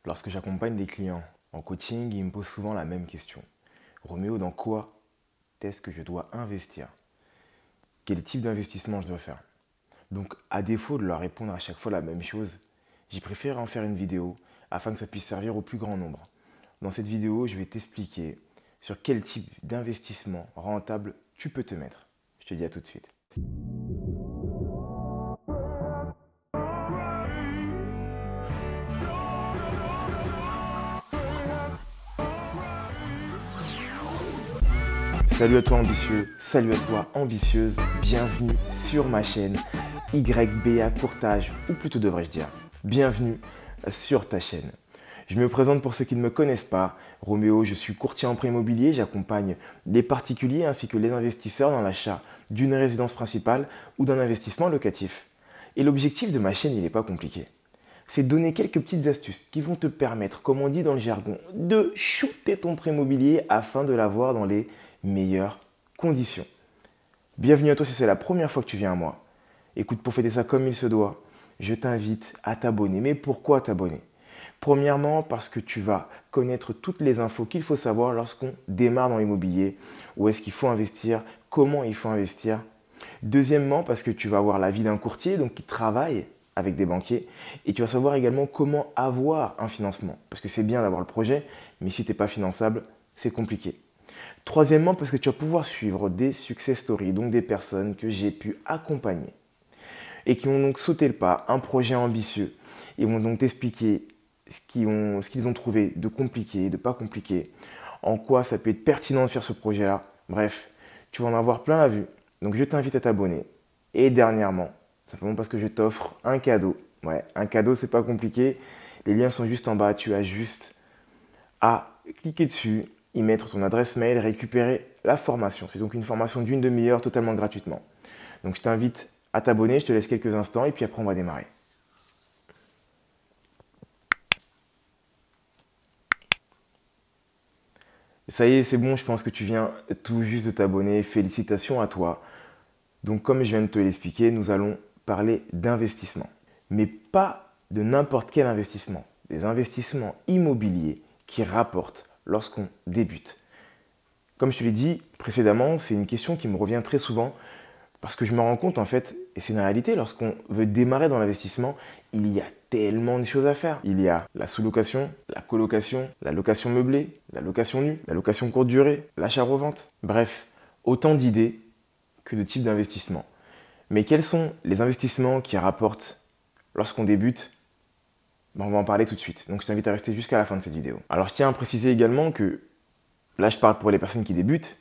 Lorsque j'accompagne des clients en coaching, ils me posent souvent la même question. Roméo, dans quoi est-ce que je dois investir? Quel type d'investissement je dois faire? Donc, à défaut de leur répondre à chaque fois la même chose, j'ai préféré en faire une vidéo afin que ça puisse servir au plus grand nombre. Dans cette vidéo, je vais t'expliquer sur quel type d'investissement rentable tu peux te mettre. Je te dis à tout de suite. Salut à toi ambitieux, salut à toi ambitieuse, bienvenue sur ma chaîne YBA Courtage, ou plutôt devrais-je dire, bienvenue sur ta chaîne. Je me présente pour ceux qui ne me connaissent pas, Roméo, je suis courtier en prêt immobilier, j'accompagne les particuliers ainsi que les investisseurs dans l'achat d'une résidence principale ou d'un investissement locatif. Et l'objectif de ma chaîne, il n'est pas compliqué. C'est de donner quelques petites astuces qui vont te permettre, comme on dit dans le jargon, de shooter ton prêt immobilier afin de l'avoir dans les meilleures conditions. Bienvenue à toi si c'est la première fois que tu viens à moi. Écoute, pour fêter ça comme il se doit, je t'invite à t'abonner. Mais pourquoi t'abonner? Premièrement, parce que tu vas connaître toutes les infos qu'il faut savoir lorsqu'on démarre dans l'immobilier, où est-ce qu'il faut investir, comment il faut investir. Deuxièmement, parce que tu vas avoir l'avis d'un courtier donc qui travaille avec des banquiers et tu vas savoir également comment avoir un financement. Parce que c'est bien d'avoir le projet, mais si tu n'es pas finançable, c'est compliqué. Troisièmement, parce que tu vas pouvoir suivre des success stories, donc des personnes que j'ai pu accompagner et qui ont donc sauté le pas, un projet ambitieux. Ils vont donc t'expliquer ce qu'ils ont trouvé de compliqué, de pas compliqué, en quoi ça peut être pertinent de faire ce projet-là. Bref, tu vas en avoir plein la vue. Donc je t'invite à t'abonner. Et dernièrement, simplement parce que je t'offre un cadeau. Ouais, un cadeau, c'est pas compliqué. Les liens sont juste en bas. Tu as juste à cliquer dessus, y mettre ton adresse mail, récupérer la formation. C'est donc une formation d'une demi-heure totalement gratuitement. Donc je t'invite à t'abonner, je te laisse quelques instants et puis après on va démarrer. Ça y est, c'est bon, je pense que tu viens tout juste de t'abonner. Félicitations à toi. Donc comme je viens de te l'expliquer, nous allons parler d'investissement. Mais pas de n'importe quel investissement. Des investissements immobiliers qui rapportent lorsqu'on débute. Comme je te l'ai dit précédemment, c'est une question qui me revient très souvent parce que je me rends compte en fait, et c'est une réalité, lorsqu'on veut démarrer dans l'investissement, il y a tellement de choses à faire. Il y a la sous-location, la colocation, la location meublée, la location nue, la location courte durée, l'achat-revente. Bref, autant d'idées que de types d'investissements. Mais quels sont les investissements qui rapportent lorsqu'on débute? On va en parler tout de suite. Donc je t'invite à rester jusqu'à la fin de cette vidéo. Alors je tiens à préciser également que là je parle pour les personnes qui débutent,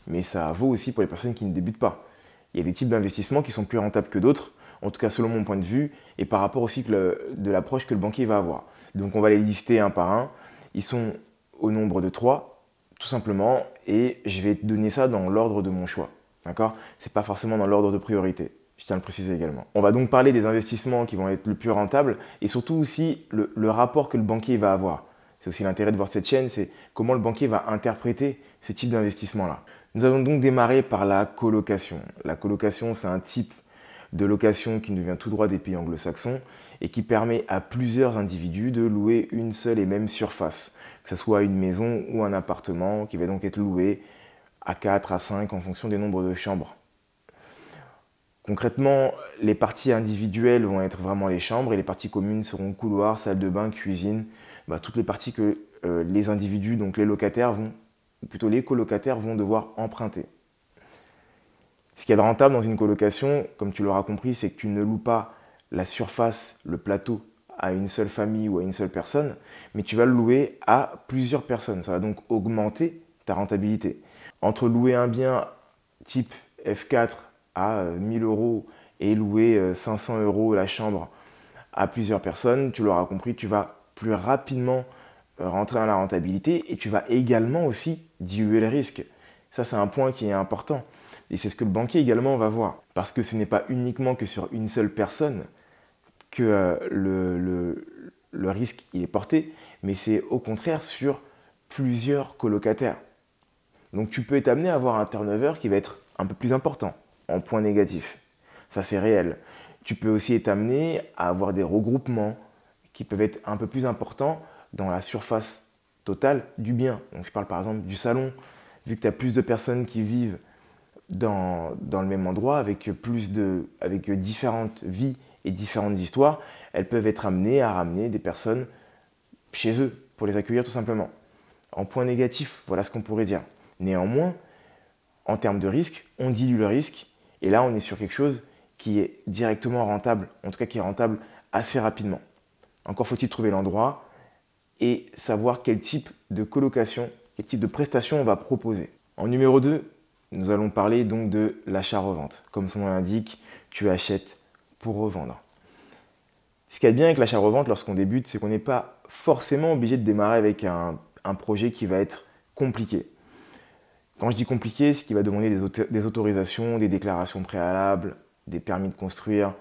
mais ça vaut aussi pour les personnes qui ne débutent pas. Il y a des types d'investissements qui sont plus rentables que d'autres, en tout cas selon mon point de vue, et par rapport aussi de l'approche que le banquier va avoir. Donc on va les lister un par un. Ils sont au nombre de 3, tout simplement, et je vais te donner ça dans l'ordre de mon choix. D'accord? C'est pas forcément dans l'ordre de priorité. Je tiens à le préciser également. On va donc parler des investissements qui vont être le plus rentables et surtout aussi le rapport que le banquier va avoir. C'est aussi l'intérêt de voir cette chaîne, c'est comment le banquier va interpréter ce type d'investissement-là. Nous allons donc démarrer par la colocation. La colocation, c'est un type de location qui nous vient tout droit des pays anglo-saxons et qui permet à plusieurs individus de louer une seule et même surface, que ce soit une maison ou un appartement qui va donc être loué à 4, à 5 en fonction des nombres de chambres. Concrètement, les parties individuelles vont être vraiment les chambres et les parties communes seront couloir, salle de bain, cuisine, toutes les parties que les individus, donc les locataires ou plutôt les colocataires vont devoir emprunter. Ce qui est rentable dans une colocation, comme tu l'auras compris, c'est que tu ne loues pas la surface, le plateau à une seule famille ou à une seule personne, mais tu vas le louer à plusieurs personnes. Ça va donc augmenter ta rentabilité. Entre louer un bien type F4 à 1000 euros et louer 500 euros la chambre à plusieurs personnes, tu l'auras compris, tu vas plus rapidement rentrer dans la rentabilité et tu vas également aussi diluer le risque. Ça, c'est un point qui est important. Et c'est ce que le banquier également va voir. Parce que ce n'est pas uniquement que sur une seule personne que le risque il est porté, mais c'est au contraire sur plusieurs colocataires. Donc tu peux être amené à avoir un turnover qui va être un peu plus important en point négatif. Ça, c'est réel. Tu peux aussi être amené à avoir des regroupements qui peuvent être un peu plus importants dans la surface totale du bien. Donc je parle par exemple du salon, vu que tu as plus de personnes qui vivent dans le même endroit, avec différentes vies et différentes histoires, elles peuvent être amenées à ramener des personnes chez eux, pour les accueillir tout simplement. En point négatif, voilà ce qu'on pourrait dire. Néanmoins, en termes de risque, on dilue le risque, et là on est sur quelque chose qui est directement rentable, en tout cas qui est rentable assez rapidement. Encore faut-il trouver l'endroit et savoir quel type de colocation, quel type de prestation on va proposer. En numéro 2, nous allons parler donc de l'achat-revente. Comme son nom l'indique, tu achètes pour revendre. Ce qu'il y a de bien avec l'achat-revente lorsqu'on débute, c'est qu'on n'est pas forcément obligé de démarrer avec un projet qui va être compliqué. Quand je dis compliqué, c'est qu'il va demander des autorisations, des déclarations préalables, des permis de construire,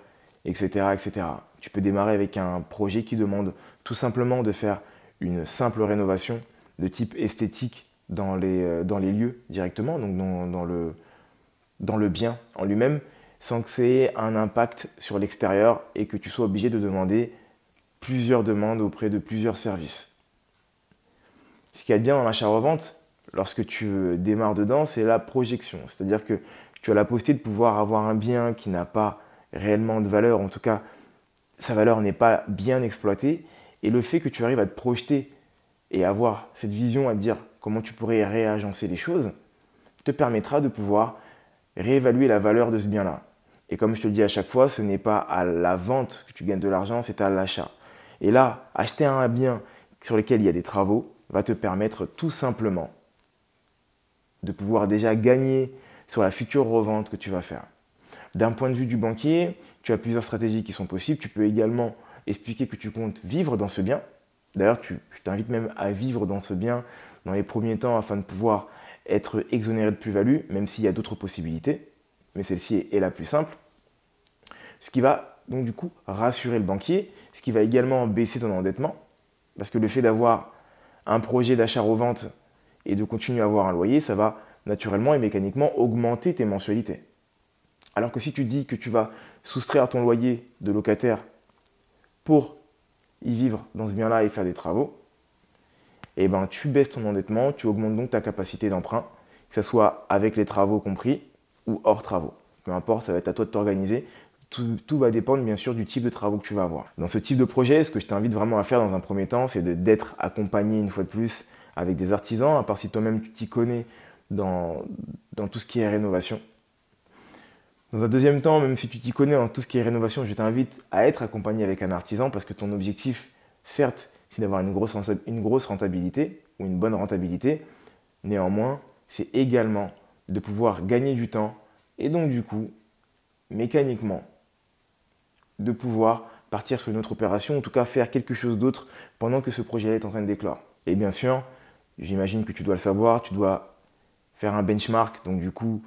etc., etc. Tu peux démarrer avec un projet qui demande tout simplement de faire une simple rénovation de type esthétique dans les lieux directement, donc dans le bien en lui-même, sans que ça ait un impact sur l'extérieur et que tu sois obligé de demander plusieurs demandes auprès de plusieurs services. Ce qu'il y a de bien dans l'achat-revente, lorsque tu démarres dedans, c'est la projection. C'est-à-dire que tu as la possibilité de pouvoir avoir un bien qui n'a pas réellement de valeur, en tout cas, sa valeur n'est pas bien exploitée, et le fait que tu arrives à te projeter et avoir cette vision à te dire comment tu pourrais réagencer les choses, te permettra de pouvoir réévaluer la valeur de ce bien-là. Et comme je te le dis à chaque fois, ce n'est pas à la vente que tu gagnes de l'argent, c'est à l'achat. Et là, acheter un bien sur lequel il y a des travaux va te permettre tout simplement de pouvoir déjà gagner sur la future revente que tu vas faire. D'un point de vue du banquier, tu as plusieurs stratégies qui sont possibles. Tu peux également expliquer que tu comptes vivre dans ce bien. D'ailleurs, je t'invite même à vivre dans ce bien dans les premiers temps afin de pouvoir être exonéré de plus-value, même s'il y a d'autres possibilités. Mais celle-ci est la plus simple. Ce qui va donc du coup rassurer le banquier, ce qui va également baisser ton endettement. Parce que le fait d'avoir un projet d'achat-revente et de continuer à avoir un loyer, ça va naturellement et mécaniquement augmenter tes mensualités. Alors que si tu dis que tu vas soustraire ton loyer de locataire pour y vivre dans ce bien-là et faire des travaux, eh ben, tu baisses ton endettement, tu augmentes donc ta capacité d'emprunt, que ce soit avec les travaux compris ou hors travaux. Peu importe, ça va être à toi de t'organiser. Tout va dépendre bien sûr du type de travaux que tu vas avoir. Dans ce type de projet, ce que je t'invite vraiment à faire dans un premier temps, c'est d'être accompagné une fois de plus avec des artisans, à part si toi-même tu t'y connais dans tout ce qui est rénovation. Dans un deuxième temps, même si tu t'y connais dans tout ce qui est rénovation, je t'invite à être accompagné avec un artisan parce que ton objectif, certes, c'est d'avoir une grosse rentabilité ou une bonne rentabilité. Néanmoins, c'est également de pouvoir gagner du temps et donc du coup, mécaniquement, de pouvoir partir sur une autre opération, en tout cas faire quelque chose d'autre pendant que ce projet est en train de déclore. Et bien sûr, j'imagine que tu dois le savoir, tu dois faire un benchmark, donc du coup,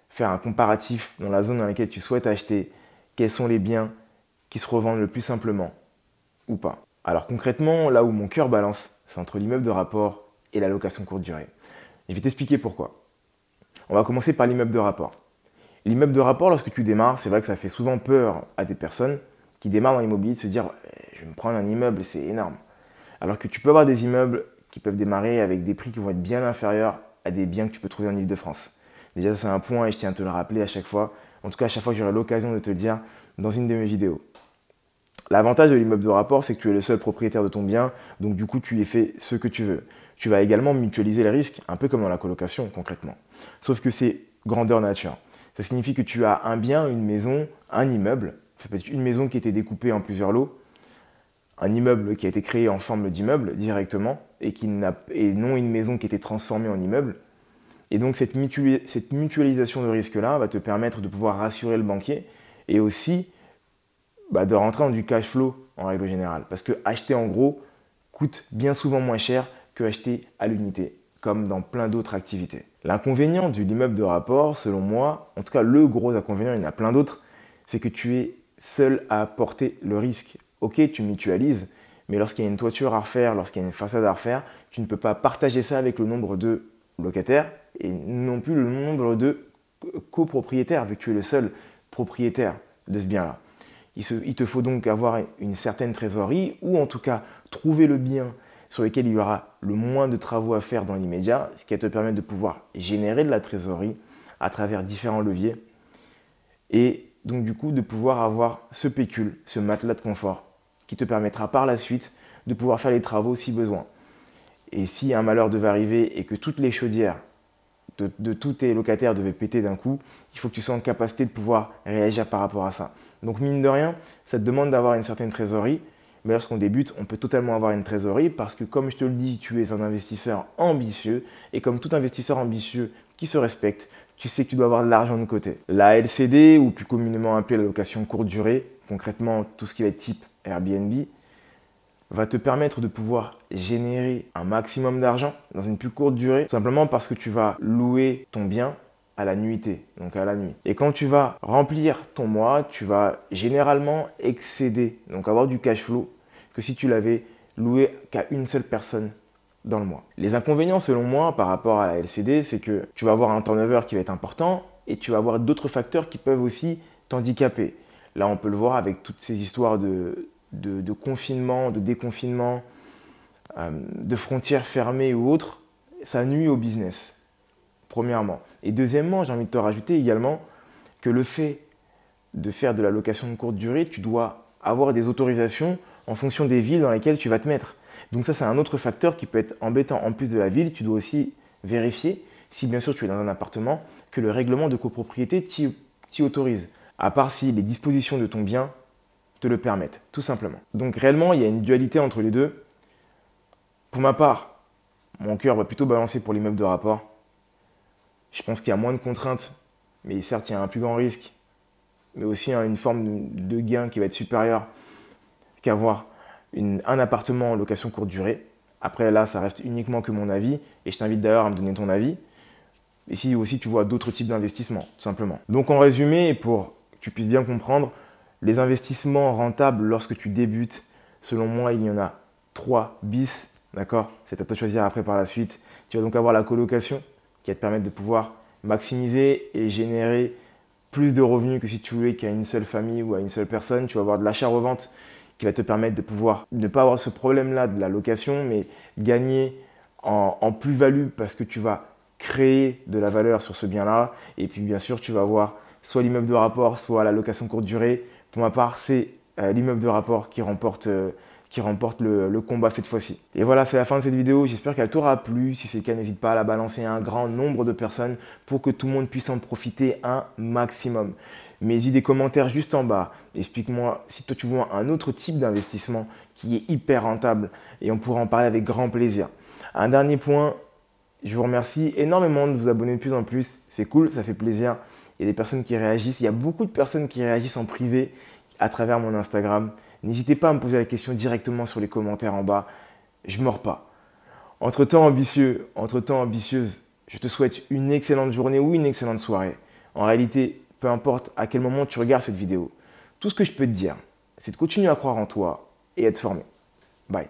faire un comparatif dans la zone dans laquelle tu souhaites acheter, quels sont les biens qui se revendent le plus simplement ou pas. Alors concrètement, là où mon cœur balance, c'est entre l'immeuble de rapport et la location courte durée. Je vais t'expliquer pourquoi. On va commencer par l'immeuble de rapport. L'immeuble de rapport, lorsque tu démarres, c'est vrai que ça fait souvent peur à des personnes qui démarrent dans l'immobilier de se dire je vais me prendre un immeuble, c'est énorme. Alors que tu peux avoir des immeubles qui peuvent démarrer avec des prix qui vont être bien inférieurs à des biens que tu peux trouver en Île-de-France. Déjà, c'est un point et je tiens à te le rappeler à chaque fois. En tout cas, à chaque fois que j'aurai l'occasion de te le dire dans une de mes vidéos. L'avantage de l'immeuble de rapport, c'est que tu es le seul propriétaire de ton bien, donc du coup, tu y fais ce que tu veux. Tu vas également mutualiser les risques, un peu comme dans la colocation concrètement. Sauf que c'est grandeur nature. Ça signifie que tu as un bien, une maison, un immeuble. Ça peut être une maison qui a été découpée en plusieurs lots, un immeuble qui a été créé en forme d'immeuble directement et non une maison qui a été transformée en immeuble. Et donc cette mutualisation de risque-là va te permettre de pouvoir rassurer le banquier et aussi de rentrer dans du cash flow en règle générale. Parce que acheter en gros coûte bien souvent moins cher que acheter à l'unité, comme dans plein d'autres activités. L'inconvénient de l'immeuble de rapport, selon moi, en tout cas le gros inconvénient, il y en a plein d'autres, c'est que tu es seul à porter le risque. Ok, tu mutualises, mais lorsqu'il y a une toiture à refaire, lorsqu'il y a une façade à refaire, tu ne peux pas partager ça avec le nombre de locataires et non plus le nombre de copropriétaires, vu que tu es le seul propriétaire de ce bien-là. Il te faut donc avoir une certaine trésorerie ou en tout cas trouver le bien sur lesquels il y aura le moins de travaux à faire dans l'immédiat, ce qui va te permettre de pouvoir générer de la trésorerie à travers différents leviers et donc du coup de pouvoir avoir ce pécule, ce matelas de confort qui te permettra par la suite de pouvoir faire les travaux si besoin. Et si un malheur devait arriver et que toutes les chaudières de tous tes locataires devaient péter d'un coup, il faut que tu sois en capacité de pouvoir réagir par rapport à ça. Donc mine de rien, ça te demande d'avoir une certaine trésorerie, mais lorsqu'on débute, on peut totalement avoir une trésorerie parce que comme je te le dis, tu es un investisseur ambitieux et comme tout investisseur ambitieux qui se respecte, tu sais que tu dois avoir de l'argent de côté. La LCD, ou plus communément appelée la location courte durée, concrètement tout ce qui va être type Airbnb, va te permettre de pouvoir générer un maximum d'argent dans une plus courte durée, tout simplement parce que tu vas louer ton bien à la nuitée, donc à la nuit. Et quand tu vas remplir ton mois, tu vas généralement excéder, donc avoir du cash flow, que si tu l'avais loué qu'à une seule personne dans le mois. Les inconvénients selon moi par rapport à la LCD, c'est que tu vas avoir un turnover qui va être important et tu vas avoir d'autres facteurs qui peuvent aussi t'handicaper. Là, on peut le voir avec toutes ces histoires de confinement, de déconfinement, de frontières fermées ou autres, ça nuit au business, premièrement. Et deuxièmement, j'ai envie de te rajouter également que le fait de faire de la location de courte durée, tu dois avoir des autorisations en fonction des villes dans lesquelles tu vas te mettre. Donc ça, c'est un autre facteur qui peut être embêtant. En plus de la ville, tu dois aussi vérifier, si bien sûr tu es dans un appartement, que le règlement de copropriété t'y autorise. À part si les dispositions de ton bien te le permettent, tout simplement. Donc réellement, il y a une dualité entre les deux. Pour ma part, mon cœur va plutôt balancer pour l'immeuble de rapport. Je pense qu'il y a moins de contraintes, mais certes, il y a un plus grand risque, mais aussi une forme de gain qui va être supérieure qu'avoir un appartement en location courte durée. Après, là, ça reste uniquement que mon avis, et je t'invite d'ailleurs à me donner ton avis. Et si aussi tu vois d'autres types d'investissements, tout simplement. Donc en résumé, et pour que tu puisses bien comprendre, les investissements rentables lorsque tu débutes, selon moi, il y en a 3 bis, d'accord? C'est à toi de choisir après par la suite. Tu vas donc avoir la colocation qui va te permettre de pouvoir maximiser et générer plus de revenus que si tu louais qu'à une seule famille ou à une seule personne. Tu vas avoir de l'achat-revente qui va te permettre de pouvoir ne pas avoir ce problème-là de la location, mais gagner en plus-value parce que tu vas créer de la valeur sur ce bien-là. Et puis bien sûr, tu vas avoir soit l'immeuble de rapport, soit la location courte durée. Pour ma part, c'est l'immeuble de rapport qui remporte le combat cette fois-ci. Et voilà, c'est la fin de cette vidéo. J'espère qu'elle t'aura plu. Si c'est le cas, n'hésite pas à la balancer à un grand nombre de personnes pour que tout le monde puisse en profiter un maximum. Mets-y des commentaires juste en bas. Explique-moi si toi tu vois un autre type d'investissement qui est hyper rentable et on pourra en parler avec grand plaisir. Un dernier point, je vous remercie énormément de vous abonner de plus en plus. C'est cool, ça fait plaisir. Il y a des personnes qui réagissent. Il y a beaucoup de personnes qui réagissent en privé à travers mon Instagram. N'hésitez pas à me poser la question directement sur les commentaires en bas. Je ne mords pas. Entre-temps, ambitieux, entre-temps, ambitieuse, je te souhaite une excellente journée ou une excellente soirée. En réalité, peu importe à quel moment tu regardes cette vidéo, tout ce que je peux te dire, c'est de continuer à croire en toi et être formé. Bye.